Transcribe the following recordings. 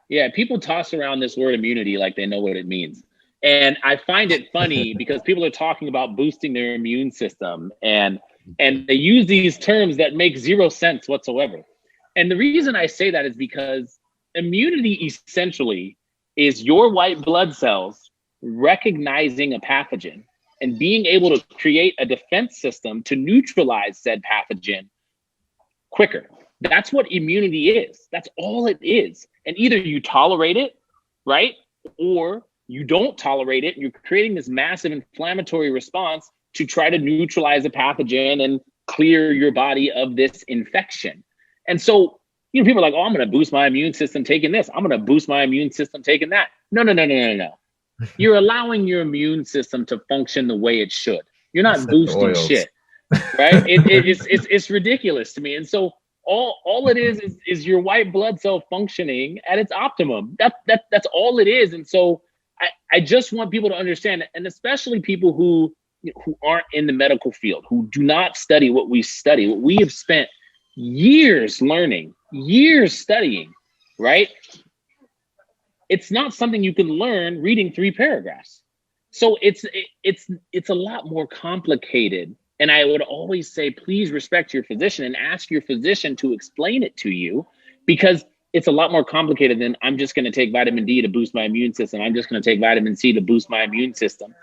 Yeah, people toss around this word immunity like they know what it means. And I find it funny because people are talking about boosting their immune system and they use these terms that make zero sense whatsoever. And the reason I say that is because immunity essentially is your white blood cells recognizing a pathogen and being able to create a defense system to neutralize said pathogen quicker. That's what immunity is. That's all it is. And either you tolerate it, right? Or you don't tolerate it. And you're creating this massive inflammatory response to try to neutralize a pathogen and clear your body of this infection. And so, people are like, oh, I'm going to boost my immune system taking this. I'm going to boost my immune system taking that. No, no, no, no, no, no. You're allowing your immune system to function the way it should. You're not boosting shit, right? It's ridiculous to me. And so all it is your white blood cell functioning at its optimum. That's all it is. And so I just want people to understand, and especially people who aren't in the medical field, who do not study what we study, what we have spent years learning, years studying, right? It's not something you can learn reading 3 paragraphs. So it's a lot more complicated. And I would always say, please respect your physician and ask your physician to explain it to you, because it's a lot more complicated than I'm just going to take vitamin D to boost my immune system. I'm just going to take vitamin C to boost my immune system.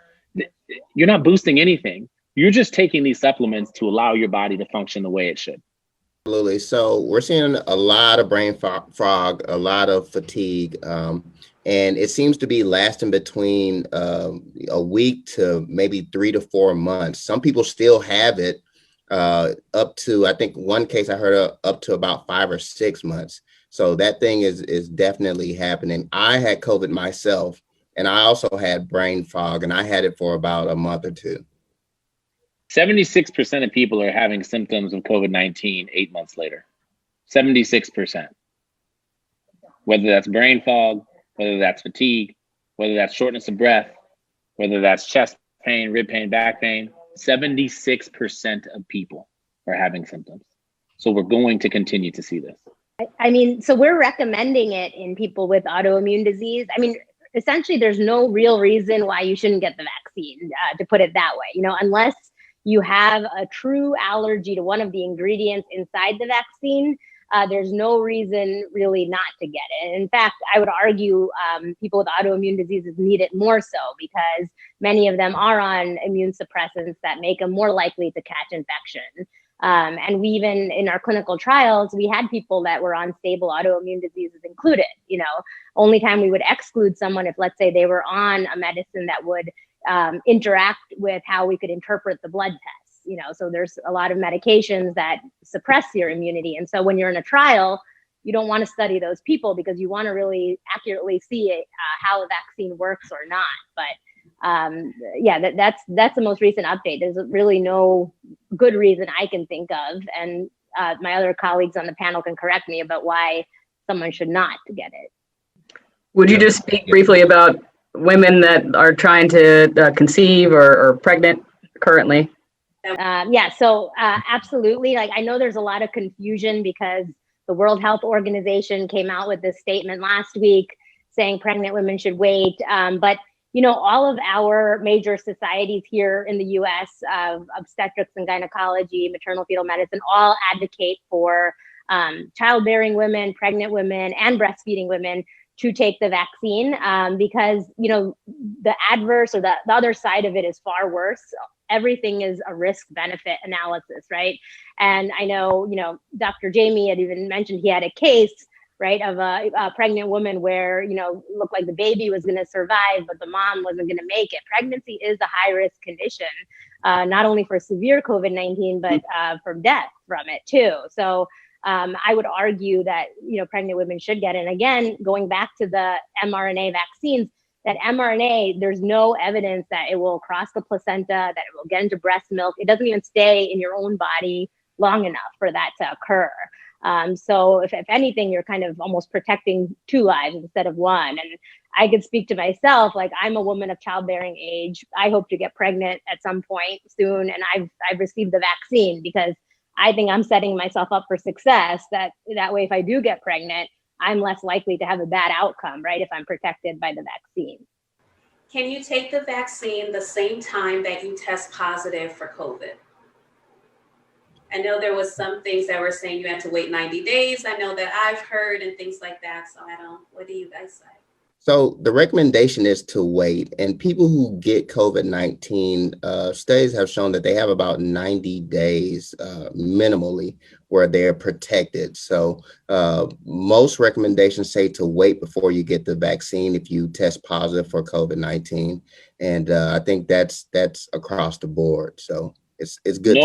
You're not boosting anything. You're just taking these supplements to allow your body to function the way it should. Absolutely. So we're seeing a lot of brain fog, a lot of fatigue, and it seems to be lasting between a week to maybe 3 to 4 months. Some people still have it up to, I think one case I heard of, up to about 5 or 6 months. So that thing is definitely happening. I had COVID myself, and I also had brain fog, and I had it for about a month or two. 76% of people are having symptoms of COVID-19 8 months later. 76%. Whether that's brain fog, whether that's fatigue, whether that's shortness of breath, whether that's chest pain, rib pain, back pain, 76% of people are having symptoms. So we're going to continue to see this. I mean, so we're recommending it in people with autoimmune disease. I mean, essentially, there's no real reason why you shouldn't get the vaccine, to put it that way, unless you have a true allergy to one of the ingredients inside the vaccine. There's no reason really not to get it. In fact, I would argue people with autoimmune diseases need it more so, because many of them are on immune suppressants that make them more likely to catch infection. And we even, in our clinical trials, we had people that were on stable autoimmune diseases included. Only time we would exclude someone if, let's say, they were on a medicine that would interact with how we could interpret the blood tests. So there's a lot of medications that suppress your immunity. And so when you're in a trial, you don't want to study those people, because you want to really accurately see how a vaccine works or not. But yeah, that's the most recent update. There's really no good reason I can think of. And my other colleagues on the panel can correct me about why someone should not get it. Would you just speak briefly about women that are trying to conceive or pregnant currently? Yeah, so absolutely. Like, I know there's a lot of confusion because the World Health Organization came out with this statement last week saying pregnant women should wait. But, all of our major societies here in the US, obstetrics and gynecology, maternal fetal medicine, all advocate for childbearing women, pregnant women, and breastfeeding women to take the vaccine, because, the adverse or the other side of it is far worse. Everything is a risk benefit analysis, right? And I know, Dr. Jamie had even mentioned he had a case, right, of a pregnant woman where, looked like the baby was going to survive, but the mom wasn't going to make it. Pregnancy is a high risk condition, not only for severe COVID-19, but for death from it too. So I would argue that, pregnant women should get it. And again, going back to the mRNA vaccines, that mRNA, there's no evidence that it will cross the placenta, that it will get into breast milk. It doesn't even stay in your own body long enough for that to occur. So if anything, you're kind of almost protecting 2 lives instead of 1. And I could speak to myself, like, I'm a woman of childbearing age. I hope to get pregnant at some point soon. And I've received the vaccine because I think I'm setting myself up for success. That way, if I do get pregnant, I'm less likely to have a bad outcome, right, if I'm protected by the vaccine. Can you take the vaccine the same time that you test positive for COVID? I know there was some things that were saying you had to wait 90 days. I know that I've heard and things like that. So what do you guys say? So the recommendation is to wait, and people who get COVID-19, studies have shown that they have about 90 days minimally where they're protected. So most recommendations say to wait before you get the vaccine if you test positive for COVID-19. And I think that's across the board. So it's good.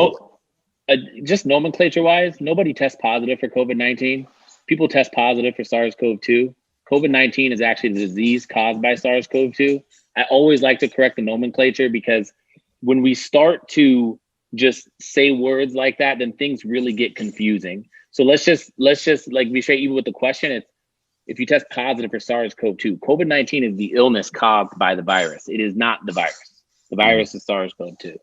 Just nomenclature wise, nobody tests positive for COVID-19. People test positive for SARS-CoV-2. COVID-19 is actually the disease caused by SARS-CoV-2. I always like to correct the nomenclature, because when we start to just say words like that, then things really get confusing. So let's just like be straight, even with the question, it's if you test positive for SARS-CoV-2, COVID-19 is the illness caused by the virus. It is not the virus. The virus is SARS-CoV-2.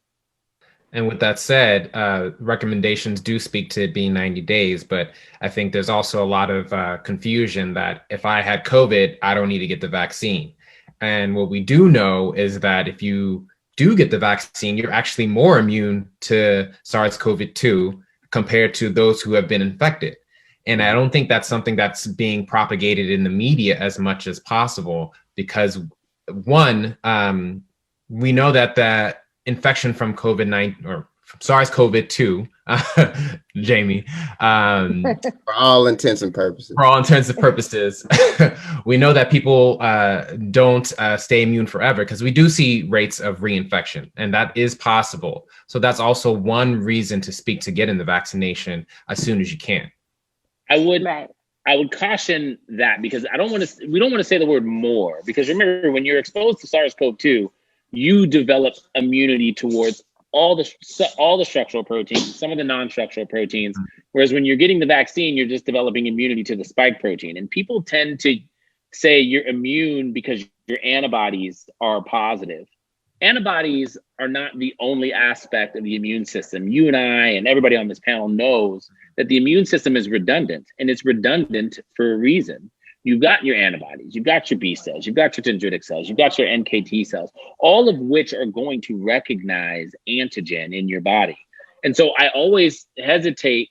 And with that said, recommendations do speak to it being 90 days, but I think there's also a lot of confusion that if I had COVID, I don't need to get the vaccine. And what we do know is that if you do get the vaccine, you're actually more immune to SARS-CoV-2 compared to those who have been infected. And I don't think that's something that's being propagated in the media as much as possible, because one, we know that the infection from COVID-19 or from SARS-CoV-2, Jamie. For all intents and purposes. For all intents and purposes, we know that people don't stay immune forever, because we do see rates of reinfection, and that is possible. So that's also one reason to speak to getting the vaccination as soon as you can. I would caution that, because we don't want to say the word more, because remember, when you're exposed to SARS-CoV-2, you develop immunity towards all the structural proteins, some of the non-structural proteins. Whereas when you're getting the vaccine, you're just developing immunity to the spike protein. And people tend to say you're immune because your antibodies are positive. Antibodies are not the only aspect of the immune system. You and I and everybody on this panel knows that the immune system is redundant, and it's redundant for a reason. You've got your antibodies, you've got your B cells, you've got your dendritic cells, you've got your NKT cells, all of which are going to recognize antigen in your body. And so I always hesitate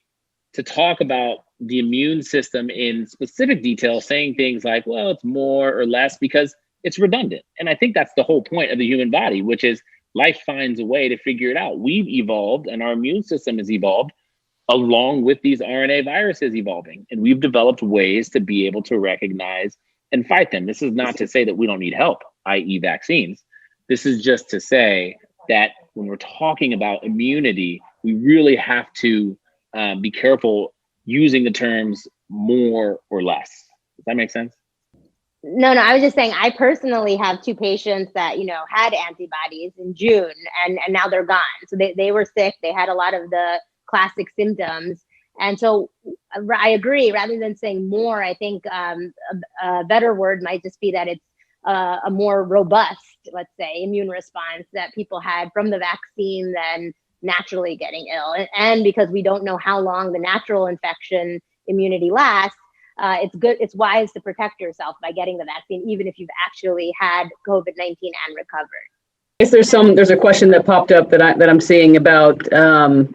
to talk about the immune system in specific detail, saying things like, well, it's more or less, because it's redundant. And I think that's the whole point of the human body, which is life finds a way to figure it out. We've evolved, and our immune system has evolved along with these RNA viruses evolving. And we've developed ways to be able to recognize and fight them. This is not to say that we don't need help, i.e. vaccines. This is just to say that when we're talking about immunity, we really have to be careful using the terms more or less. Does that make sense? No, I was just saying, I personally have two patients that, had antibodies in June, and now they're gone. So they were sick. They had a lot of the classic symptoms. And so I agree, rather than saying more, I think a better word might just be that it's a more robust, let's say, immune response that people had from the vaccine than naturally getting ill. And because we don't know how long the natural infection immunity lasts, it's wise to protect yourself by getting the vaccine, even if you've actually had COVID-19 and recovered. I guess there's a question that popped up that I'm seeing about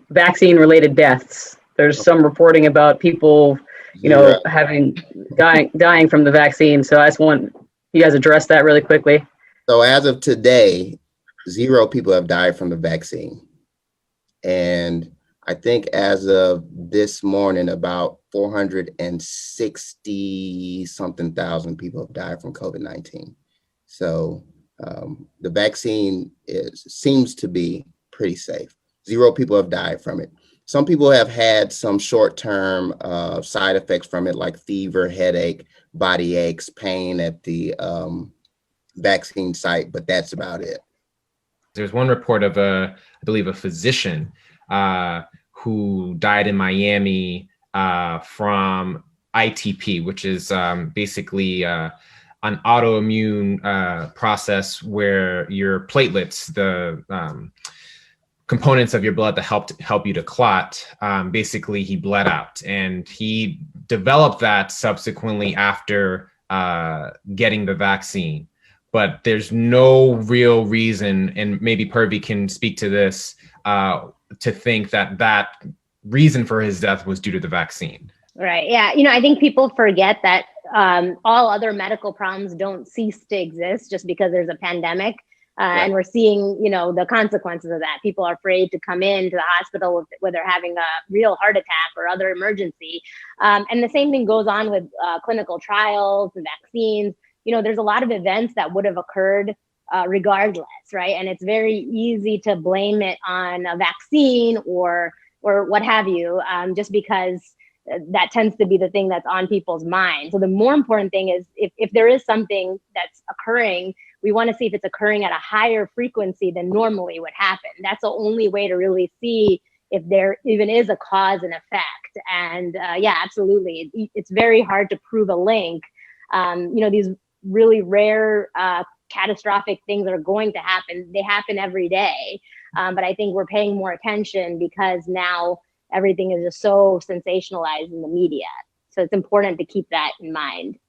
vaccine-related deaths. There's some reporting about people, dying from the vaccine. So I just want you guys address that really quickly. So as of today, 0 people have died from the vaccine. And I think as of this morning, about 460 something thousand people have died from COVID-19. So the vaccine seems to be pretty safe. 0 people have died from it. Some people have had some short-term side effects from it, like fever, headache, body aches, pain at the vaccine site, but that's about it. There's one report of I believe a physician who died in Miami from ITP, which is basically an autoimmune process where your platelets, components of your blood that help you to clot, basically he bled out, and he developed that subsequently after getting the vaccine. But there's no real reason, and maybe Purvi can speak to this, to think that reason for his death was due to the vaccine. Right. Yeah. I think people forget that all other medical problems don't cease to exist just because there's a pandemic. Right. And we're seeing, the consequences of that. People are afraid to come into the hospital when they're having a real heart attack or other emergency. And the same thing goes on with clinical trials and vaccines. There's a lot of events that would have occurred regardless, right? And it's very easy to blame it on a vaccine or what have you, just because that tends to be the thing that's on people's minds. So the more important thing is if there is something that's occurring, we want to see if it's occurring at a higher frequency than normally would happen. That's the only way to really see if there even is a cause and effect. And yeah, absolutely. It's very hard to prove a link. These really rare catastrophic things that are going to happen, they happen every day. But I think we're paying more attention because now everything is just so sensationalized in the media. So it's important to keep that in mind.